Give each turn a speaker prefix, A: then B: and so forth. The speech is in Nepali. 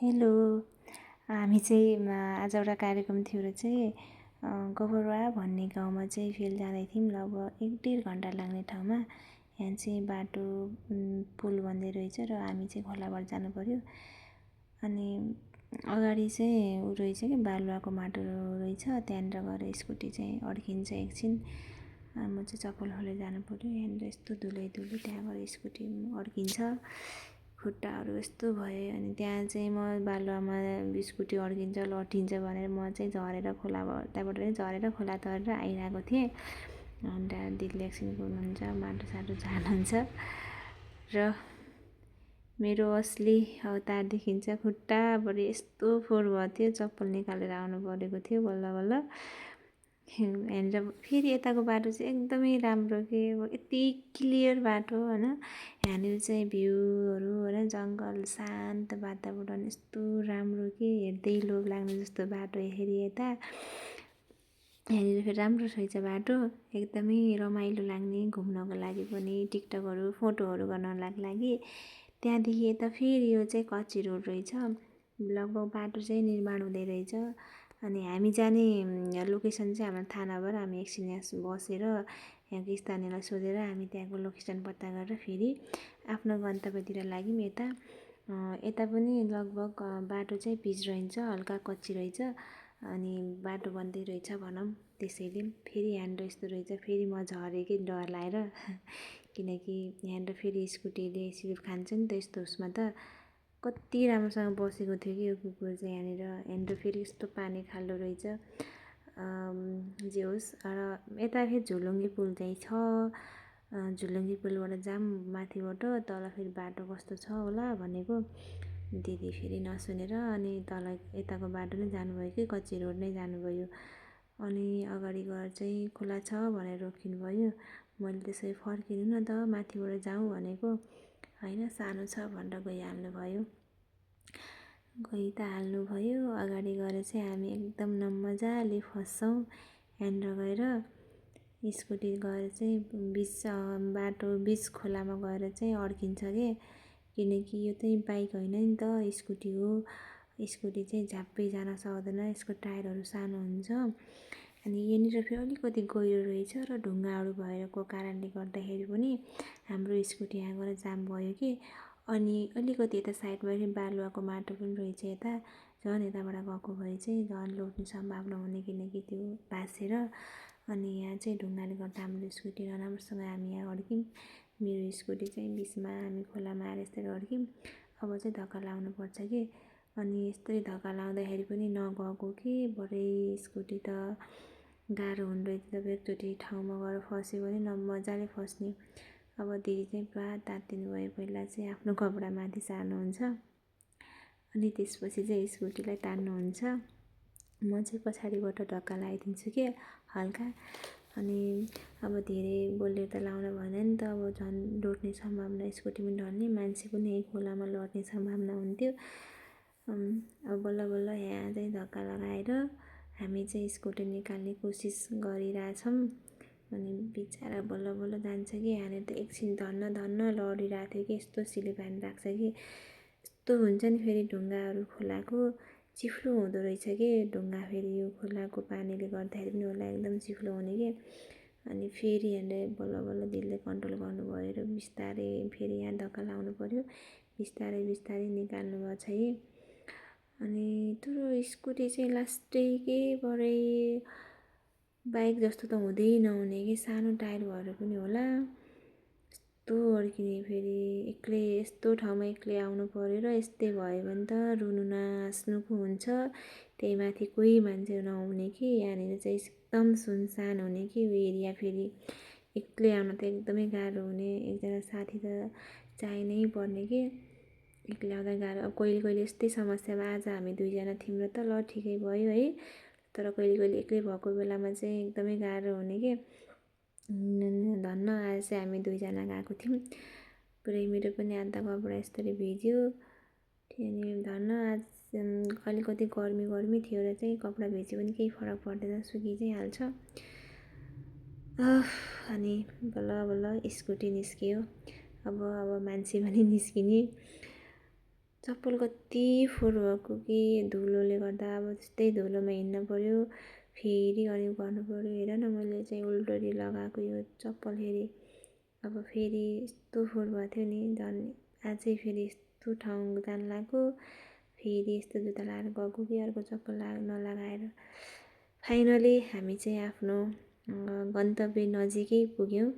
A: हेलो। हामी चाहिँ आज एउटा कार्यक्रम थियो र चाहिँ गोबरवा भन्ने गाउँमा चाहिँ फिल्ड जाँदै थियौँ। लगभग 1-1.5 घन्टा लाग्ने ठाउँमा यहाँ चाहिँ बाटो पुल बन्दै रहेछ र हामी चाहिँ खोलाबाट जानु पर्यो। अनि अगाडि चाहिँ ऊ रहेछ कि बालुवाको माटो रहेछ, त्यहाँनिर गएर स्कुटी चाहिँ अड्किन्छ एकछिन। म चाहिँ चप्पल खोलेर जानु पर्यो। यहाँनिर यस्तो धुलै त्यहाँ गएर स्कुटी अड्किन्छ, खुट्टाहरू यस्तो भए। अनि त्यहाँ चाहिँ म बालुवामा स्कुटी अड्किन्छ लटिन्छ भनेर म चाहिँ झरेर त्यहाँबाट नै झरेर खोला तरेर आइरहेको थिएँ। अन्त दिदीले एकछिन कुर्नुहुन्छ, माटो साटो झार्नुहुन्छ र मेरो असली अवतार देखिन्छ। खुट्टाबाट यस्तो फोहोर भएको थियो, चप्पल निकालेर आउनु परेको थियो बल्ल बल्ल। यहाँनिर फेरि यताको बाटो चाहिँ एकदमै राम्रो के यति क्लियर बाटो होइन। यहाँनिर चाहिँ भ्यूहरू होइन, जङ्गल शान्त वातावरण यस्तो राम्रो कि हेर्दै लोभ लाग्ने जस्तो बाटो। हेरी यता यहाँनिर फेरि राम्रो रहेछ बाटो, एकदमै रमाइलो लाग्ने घुम्नको लागि पनि, टिकटकहरू फोटोहरू गर्नको लागि। त्यहाँदेखि यता फेरि यो चाहिँ कच्ची रोड रहेछ। लगभग बाटो चाहिँ निर्माण हुँदै रहेछ। अनि हामी जाने लोकेसन चाहिँ हाम्रो थाहा नभएर हामी एकछिन यहाँ बसेर यहाँको स्थानीयलाई सोधेर हामी त्यहाँको लोकेसन पत्ता गरेर फेरि आफ्नो गन्तव्यतिर लाग्यौँ। यता पनि लगभग बाटो चाहिँ पिच रहन्छ, हल्का कच्ची रहेछ। अनि बाटो बन्दै रहेछ भनौँ। त्यसैले फेरि यहाँनिर यस्तो रहेछ, फेरि म झरेँ कि डर लागेर किनकि यहाँनिर फेरि स्कुटीले सिट खान्छ नि त। यस्तो उसमा त कति राम्रोसँग बसेको थियो कि यो कुकुर चाहिँ। यहाँनिर फेरि यस्तो पानी खाल्डो रहेछ। जे होस्, र यता फेरि झोलुङ्गे पुल चाहिँ छ। झोलुङ्गे पुलबाट जाऊँ माथिबाट, तल फेरि बाटो कस्तो छ होला भनेको दिदी फेरि नसुनेर अनि तल यताको बाटो नै जानुभयो कि कच्ची रोड नै जानुभयो। अनि अगाडि गएर चाहिँ खोला छ भनेर रोकिनुभयो। मैले त्यसै फर्किनु न त माथिबाट जाउँ भनेको, होइन सानो छ भनेर गइहाल्नुभयो। हाल्नुभयो। अगाडि गएर चाहिँ हामी एकदम मजाले फस्छौँ। यहाँनिर गएर स्कुटी गएर चाहिँ बाटो बिच खोलामा गएर चाहिँ अड्किन्छ किनकि यो चाहिँ बाइक होइन नि त, स्कुटी हो। स्कुटी चाहिँ झ्याप्पै जान सक्दैन, यसको टायरहरू सानो हुन्छ। अनि यहाँनिर फेरि अलिकति गहिरो रहेछ र ढुङ्गाहरू भएको कारणले गर्दाखेरि पनि हाम्रो स्कुटी यहाँ गएर जाम भयो कि। अनि अलिकति यता साइडमा फेरि बालुवाको माटो पनि रहेछ। झन् यताबाट गएको भए चाहिँ झन् लोट्ने सम्भावना हुने, किनकि त्यो भाँसेर। अनि यहाँ चाहिँ ढुङ्गाले गर्दा हाम्रो स्कुटी नराम्रोसँग हामी यहाँ अड्क्यौँ। मेरो स्कुटी चाहिँ बिचमा हामी खोलामा आएर यस्तरी अड्क्यौँ। अब चाहिँ धक्का लाउनुपर्छ कि। अनि यस्तरी धक्का लाउँदाखेरि पनि नगएको कि भरे स्कुटी त गाह्रो हुँदो रहेछ। जब एकचोटि ठाउँमा गएर फस्यो भने मजाले फस्ने। अब दिदी चाहिँ पुरा तात्तिनु भयो। पहिला चाहिँ आफ्नो कपडा माथि सार्नुहुन्छ, अनि त्यसपछि चाहिँ स्कुटीलाई तान्नुहुन्छ। म चाहिँ पछाडिबाट धक्का लगाइदिन्छु कि हल्का। अनि अब धेरै बोलेर त लाउन भएन नि त। अब झन् लोट्ने सम्भावना, स्कुटी पनि ढल्ने, मान्छे पनि यही खोलामा लड्ने सम्भावना हुन्थ्यो। अब बल्ल बल्ल यहाँ चाहिँ धक्का लगाएर हामी चाहिँ स्कुटी निकाल्ने कोसिस गरिरहेछौँ। अनि बिचरा बल्ल बल्ल जान्छ कि। यहाँनिर त एकछिन धन्न लडिरहेको थियो कि, यस्तो सिलिप हानिरहेको छ कि। यस्तो हुन्छ नि फेरि ढुङ्गाहरू खोलाको चिफ्लो हुँदो रहेछ कि। ढुङ्गा फेरि यो खोलाको पानीले गर्दाखेरि पनि होला एकदम चिफ्लो हुने कि। अनि फेरि यहाँनिर बल्ल बल्ल दिदीले कन्ट्रोल गर्नुभयो र बिस्तारै फेरि यहाँ धक्का लाउनु पर्यो। बिस्तारै निकाल्नु भएको छ है। अनि तर स्कुटी चाहिँ लास्टै के भरे बाइक जस्तो त हुँदै नहुने कि, सानो टायर भएर पनि होला यस्तो अड्किने। फेरि एक्लै यस्तो ठाउँमा एक्लै आउनु पऱ्यो र यस्तै भयो भने त रुनु न हाँस्नु पो हुन्छ। त्यही माथि कोही मान्छे नहुने कि। यहाँनिर चाहिँ एकदम सुनसान हुने कि यो एरिया। फेरि एक्लै आउन त एकदमै गाह्रो हुने। एकजना साथी त चाहिनै पर्ने कि। एक्लै आउँदा गाह्रो। अब कहिले कहिले यस्तै समस्यामा आज हामी 2जना थियौँ र त ल ठिकै भयो है। तर कहिले कहिले एक्लै भएको बेलामा चाहिँ एकदमै गाह्रो हुने कि। धन्न आज चाहिँ हामी 2जना गएको थियौँ। पुरै मेरो पनि आधा कपडा यस्तरी भिज्यो। अनि धन्न आज अलिकति गर्मी थियो र चाहिँ कपडा भिज्यो भने केही फरक पर्दैन, सुकि चाहिँ हाल्छ। अनि बल्ल बल्ल स्कुटी निस्कियो। अब मान्छे पनि निस्किने। चप्पल कति फोहोर भएको कि धुलोले गर्दा अब त्यस्तै धुलोमा हिँड्नु पऱ्यो, फेरि अनि गर्नु पऱ्यो। हेर न मैले चाहिँ उल्टरी लगाएको यो चप्पल फेरि अब फेरि यस्तो फोहोर भएको थियो नि, झन् अझै फेरि यस्तो ठाउँ जानु लाग्यो, फेरि यस्तो जुत्ता लगाएर गएको कि अर्को चप्पल नलगाएर। फाइनली हामी चाहिँ आफ्नो गन्तव्य नजिकै पुग्यौँ।